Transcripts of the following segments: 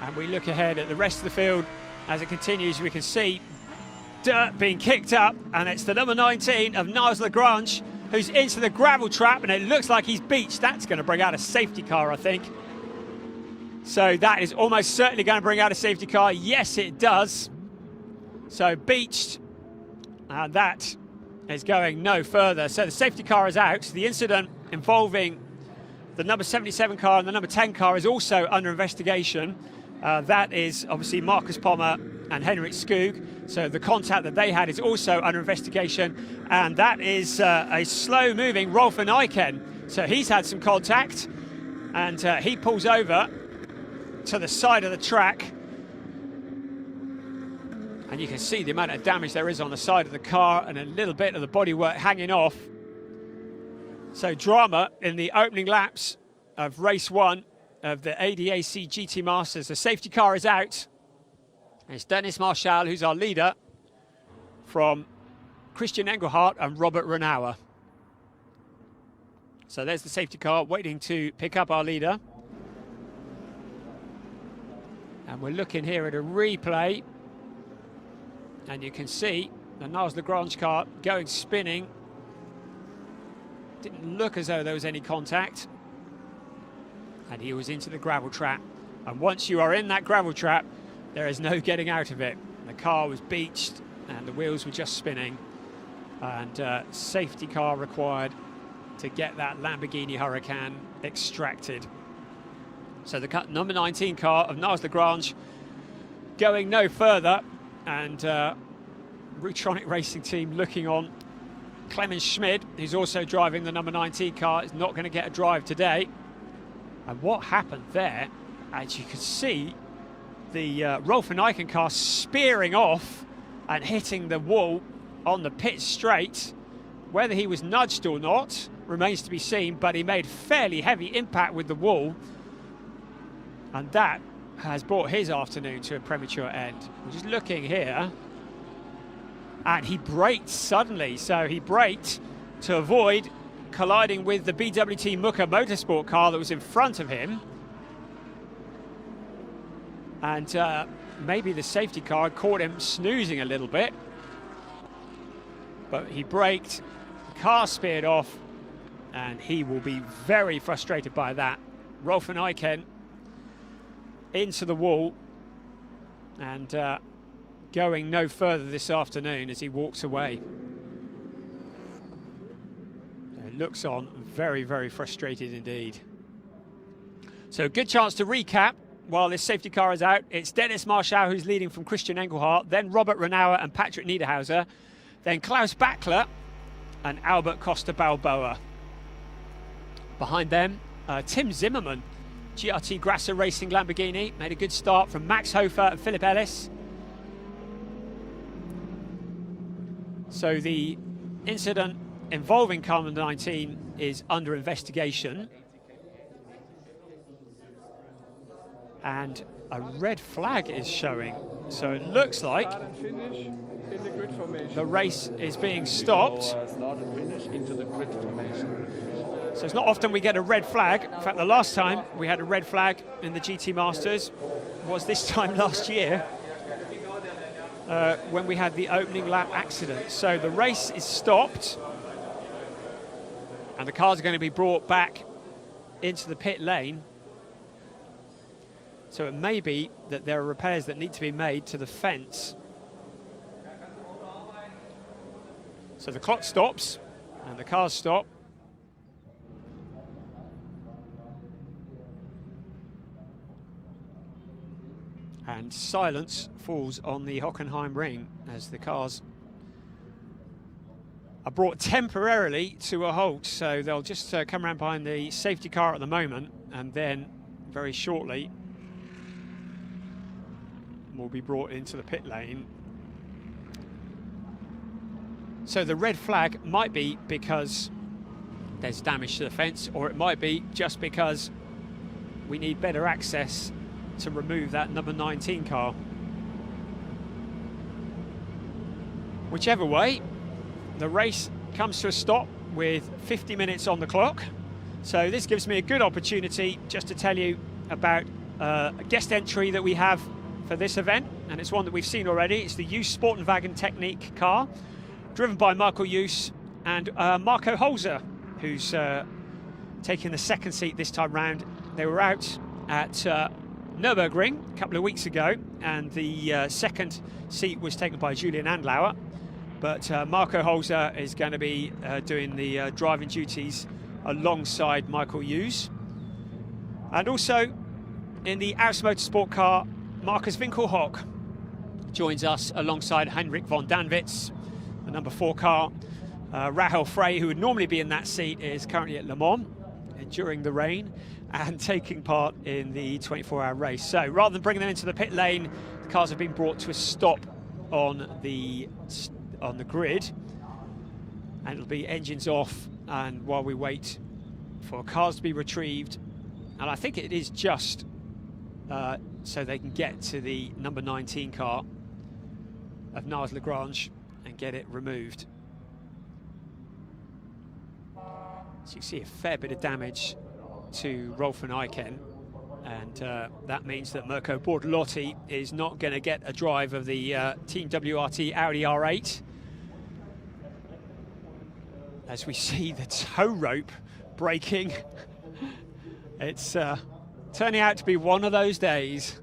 And we look ahead at the rest of the field as it continues. We can see dirt being kicked up, and it's the number 19 of Niles Lagrange who's into the gravel trap, and it looks like he's beached. That's going to bring out a safety car, I think. So that is almost certainly going to bring out a safety car. Yes, it does. So beached, and that is going no further. So the safety car is out. The incident involving the number 77 car and the number 10 car is also under investigation. That is obviously Marcus Pommer and Henrik Skoog. So the contact that they had is also under investigation. And that is a slow-moving Rolf van Eycken. So he's had some contact, and he pulls over to the side of the track. And you can see the amount of damage there is on the side of the car and a little bit of the bodywork hanging off. So drama in the opening laps of race 1 of the ADAC GT Masters. The safety car is out. It's Dennis Marshall, who's our leader, from Christian Engelhardt and Robert Renauer. So there's the safety car waiting to pick up our leader. And we're looking here at a replay. And you can see the Niles Lagrange car going spinning. Didn't look as though there was any contact. And he was into the gravel trap. And once you are in that gravel trap, there is no getting out of it. The car was beached and the wheels were just spinning. And safety car required to get that Lamborghini Huracan extracted. So the number 19 car of Niles Lagrange going no further. And Rutronic Racing Team looking on. Clemens Schmid, who's also driving the number 19 car, is not going to get a drive today. And what happened there, as you can see, the Rolf van Eycken car spearing off and hitting the wall on the pit straight. Whether he was nudged or not remains to be seen, but he made fairly heavy impact with the wall. And that has brought his afternoon to a premature end. We're just looking here. And he braked suddenly. So he braked to avoid colliding with the BWT Muka Motorsport car that was in front of him. And maybe the safety car caught him snoozing a little bit. But he braked, the car speared off, and he will be very frustrated by that. Rolf van Eycken into the wall, and going no further this afternoon as he walks away. It looks on very, very frustrated indeed. So good chance to recap while this safety car is out. It's Dennis Marshall who's leading from Christian Engelhardt, then Robert Renauer and Patrick Niederhauser, then Klaus Bachler and Albert Costa Balboa. Behind them, Tim Zimmerman, GRT Grasser Racing Lamborghini, made a good start from Max Hofer and Philip Ellis. So the incident involving car number 19 is under investigation. And a red flag is showing. So it looks like the race is being stopped. So it's not often we get a red flag. In fact, the last time we had a red flag in the GT Masters was this time last year, when we had the opening lap accident. So the race is stopped, and the cars are going to be brought back into the pit lane. So it may be that there are repairs that need to be made to the fence. So the clock stops and the cars stop. And silence falls on the Hockenheimring as the cars are brought temporarily to a halt. So they'll just come around behind the safety car at the moment, and then very shortly will be brought into the pit lane. So the red flag might be because there's damage to the fence, or it might be just because we need better access to remove that number 19 car. Whichever way, the race comes to a stop with 50 minutes on the clock. So this gives me a good opportunity just to tell you about guest entry that we have for this event, and it's one that we've seen already. It's the Jus Sportenwagen Technique car, driven by Michael Jus and Marco Holzer, who's taking the second seat this time round. They were out at Nürburgring a couple of weeks ago, and the second seat was taken by Julian Andlauer. But Marco Holzer is going to be doing the driving duties alongside Michael Jus. And also in the Aus Motorsport car, Marcus Winkelhock joins us alongside Heinrich von Danwitz, the number 4 car. Rahel Frey, who would normally be in that seat, is currently at Le Mans, enduring the rain and taking part in the 24-hour race. So rather than bringing them into the pit lane, the cars have been brought to a stop on the grid, and it'll be engines off, and while we wait for cars to be retrieved, and I think it is just so they can get to the number 19 car of Niles Lagrange and get it removed. So you see a fair bit of damage to Rolf van Eiken, and that means that Mirko Bortolotti is not going to get a drive of the Team WRT Audi R8. As we see the tow rope breaking. It's turning out to be one of those days.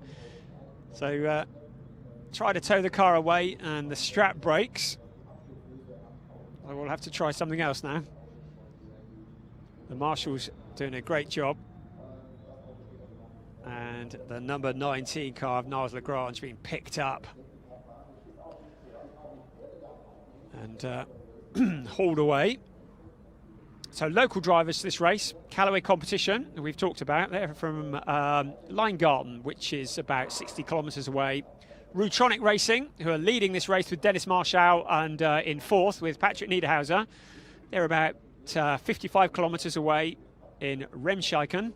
So try to tow the car away and the strap breaks. I will have to try something else now. The marshal's doing a great job. And the number 19 car of Niles Lagrange being picked up and hauled away. So local drivers to this race, Callaway Competition, we've talked about. They're from Leingarten, which is about 60 kilometres away. Rutronic Racing, who are leading this race with Dennis Marshall, and in 4th with Patrick Niederhauser. They're about 55 kilometres away in Remscheiden.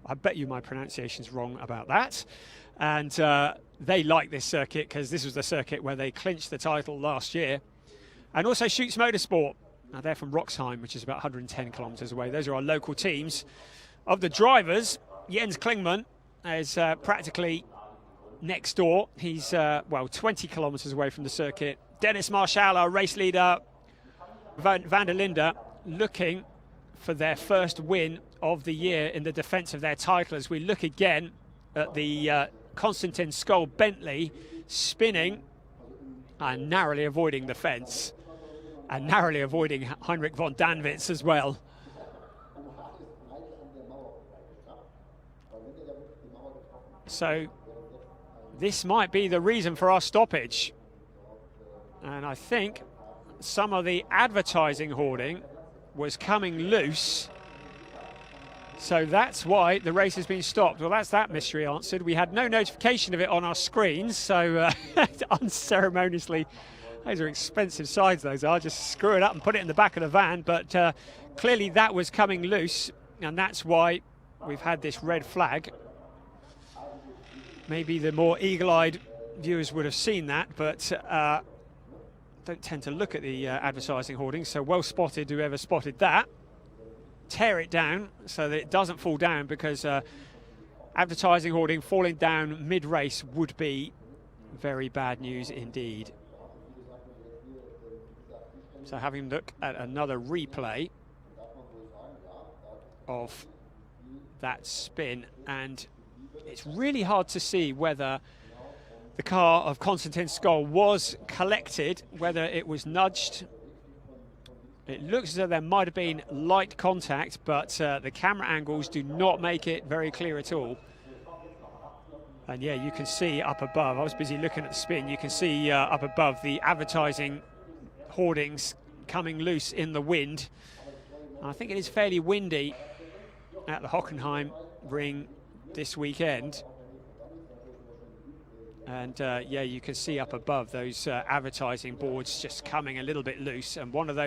I bet you my pronunciation's wrong about that. And they like this circuit because this was the circuit where they clinched the title last year. And also Schutz Motorsport. Now they're from Roxheim, which is about 110 kilometres away. Those are our local teams. Of the drivers, Jens Klingmann is practically next door. He's, 20 kilometres away from the circuit. Dennis Marshall, our race leader, Van der Linde, looking for their first win of the year in the defence of their title. As we look again at the Konstantin Skoll Bentley spinning and narrowly avoiding the fence, and narrowly avoiding Heinrich von Danwitz as well. So this might be the reason for our stoppage. And I think some of the advertising hoarding was coming loose. So that's why the race has been stopped. Well, that's that mystery answered. We had no notification of it on our screens, so unceremoniously, those are expensive sides, those are. Just screw it up and put it in the back of the van. But clearly that was coming loose, and that's why we've had this red flag. Maybe the more eagle-eyed viewers would have seen that, but don't tend to look at the advertising hoarding. So well spotted, whoever spotted that. Tear it down so that it doesn't fall down, because advertising hoarding falling down mid-race would be very bad news indeed. So having a look at another replay of that spin, and it's really hard to see whether the car of Konstantin Skoll was collected, whether it was nudged. It looks as though there might have been light contact, but the camera angles do not make it very clear at all. And yeah, you can see up above, I was busy looking at the spin, you can see up above the advertising hoardings coming loose in the wind. I think it is fairly windy at the Hockenheimring this weekend. And yeah, you can see up above those advertising boards just coming a little bit loose, and one of those